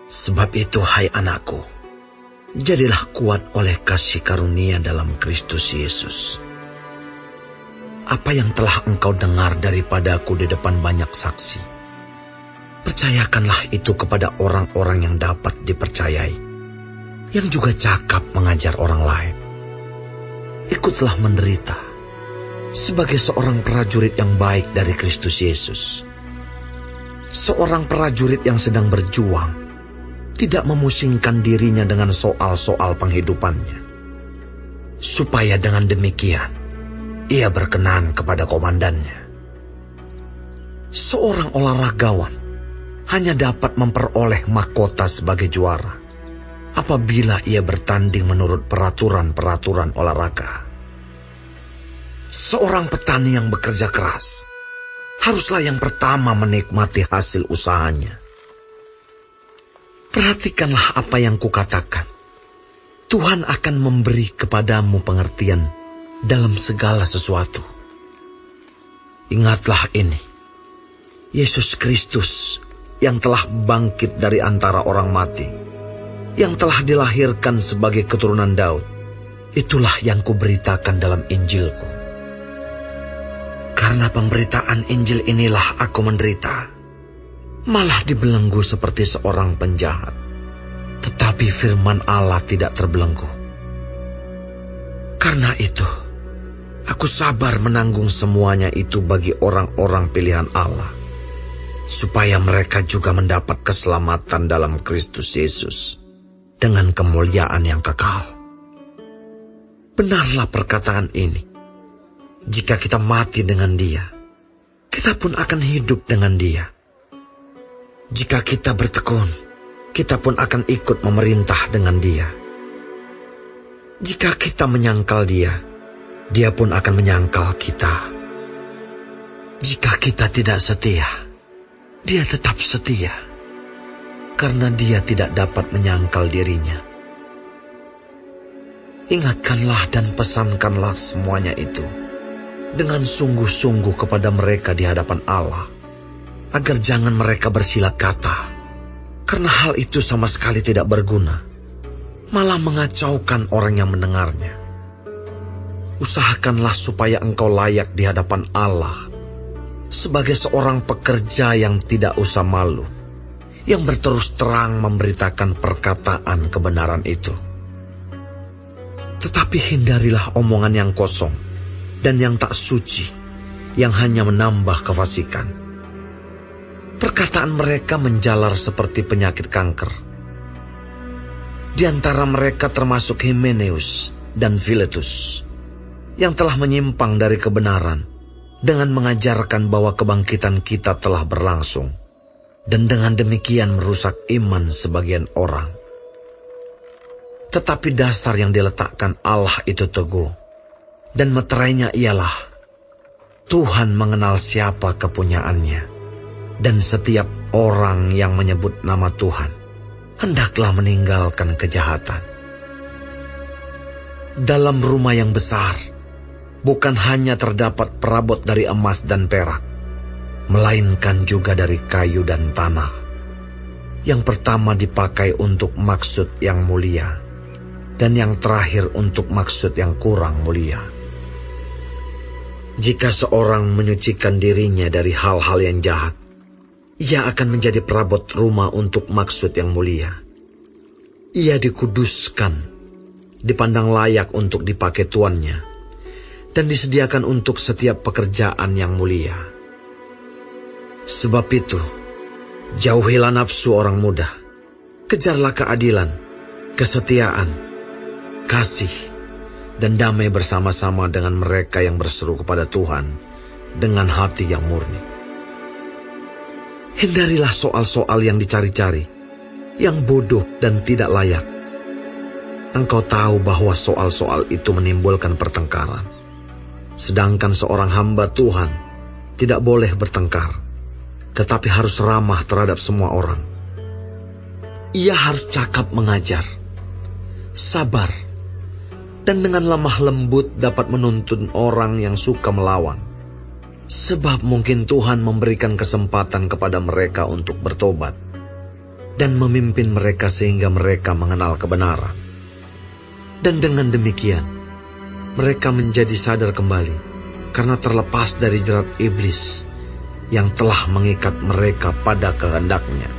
Sebab itu, hai anakku, jadilah kuat oleh kasih karunia dalam Kristus Yesus. Apa yang telah engkau dengar daripadaku di depan banyak saksi, percayakanlah itu kepada orang-orang yang dapat dipercayai, yang juga cakap mengajar orang lain. Ikutlah menderita sebagai seorang prajurit yang baik dari Kristus Yesus. Seorang prajurit yang sedang berjuang tidak memusingkan dirinya dengan soal-soal penghidupannya, supaya dengan demikian ia berkenan kepada komandannya. Seorang olahragawan hanya dapat memperoleh mahkota sebagai juara apabila ia bertanding menurut peraturan-peraturan olahraga. Seorang petani yang bekerja keras haruslah yang pertama menikmati hasil usahanya. Perhatikanlah apa yang kukatakan. Tuhan akan memberi kepadamu pengertian dalam segala sesuatu. Ingatlah ini, Yesus Kristus yang telah bangkit dari antara orang mati, yang telah dilahirkan sebagai keturunan Daud, itulah yang kuberitakan dalam Injilku. Karena pemberitaan Injil inilah aku menderita, malah dibelenggu seperti seorang penjahat. Tetapi firman Allah tidak terbelenggu. Karena itu, aku sabar menanggung semuanya itu bagi orang-orang pilihan Allah, supaya mereka juga mendapat keselamatan dalam Kristus Yesus dengan kemuliaan yang kekal. Benarlah perkataan ini. Jika kita mati dengan Dia, kita pun akan hidup dengan Dia. Jika kita bertekun, kita pun akan ikut memerintah dengan Dia. Jika kita menyangkal Dia, Dia pun akan menyangkal kita. Jika kita tidak setia, Dia tetap setia, karena Dia tidak dapat menyangkal dirinya. Ingatkanlah dan pesankanlah semuanya itu dengan sungguh-sungguh kepada mereka di hadapan Allah, agar jangan mereka bersilat kata, karena hal itu sama sekali tidak berguna, malah mengacaukan orang yang mendengarnya. Usahakanlah supaya engkau layak di hadapan Allah sebagai seorang pekerja yang tidak usah malu, yang berterus terang memberitakan perkataan kebenaran itu. Tetapi hindarilah omongan yang kosong dan yang tak suci, yang hanya menambah kefasikan. Perkataan mereka menjalar seperti penyakit kanker. Di antara mereka termasuk Himeneus dan Filetus, yang telah menyimpang dari kebenaran dengan mengajarkan bahwa kebangkitan kita telah berlangsung, dan dengan demikian merusak iman sebagian orang. Tetapi dasar yang diletakkan Allah itu teguh, dan meterainya ialah Tuhan mengenal siapa kepunyaannya, dan setiap orang yang menyebut nama Tuhan hendaklah meninggalkan kejahatan. Dalam rumah yang besar bukan hanya terdapat perabot dari emas dan perak, melainkan juga dari kayu dan tanah. Yang pertama dipakai untuk maksud yang mulia, dan yang terakhir untuk maksud yang kurang mulia. Jika seorang menyucikan dirinya dari hal-hal yang jahat, ia akan menjadi perabot rumah untuk maksud yang mulia. Ia dikuduskan, dipandang layak untuk dipakai tuannya, dan disediakan untuk setiap pekerjaan yang mulia. Sebab itu, jauhilah nafsu orang muda, kejarlah keadilan, kesetiaan, kasih, dan damai bersama-sama dengan mereka yang berseru kepada Tuhan dengan hati yang murni. Hindarilah soal-soal yang dicari-cari, yang bodoh dan tidak layak. Engkau tahu bahwa soal-soal itu menimbulkan pertengkaran. Sedangkan seorang hamba Tuhan tidak boleh bertengkar, tetapi harus ramah terhadap semua orang. Ia harus cakap mengajar, sabar, dan dengan lemah lembut dapat menuntun orang yang suka melawan. Sebab mungkin Tuhan memberikan kesempatan kepada mereka untuk bertobat. dan memimpin mereka sehingga mereka mengenal kebenaran. Dan dengan demikian, mereka menjadi sadar kembali karena terlepas dari jerat iblis yang telah mengikat mereka pada kehendaknya.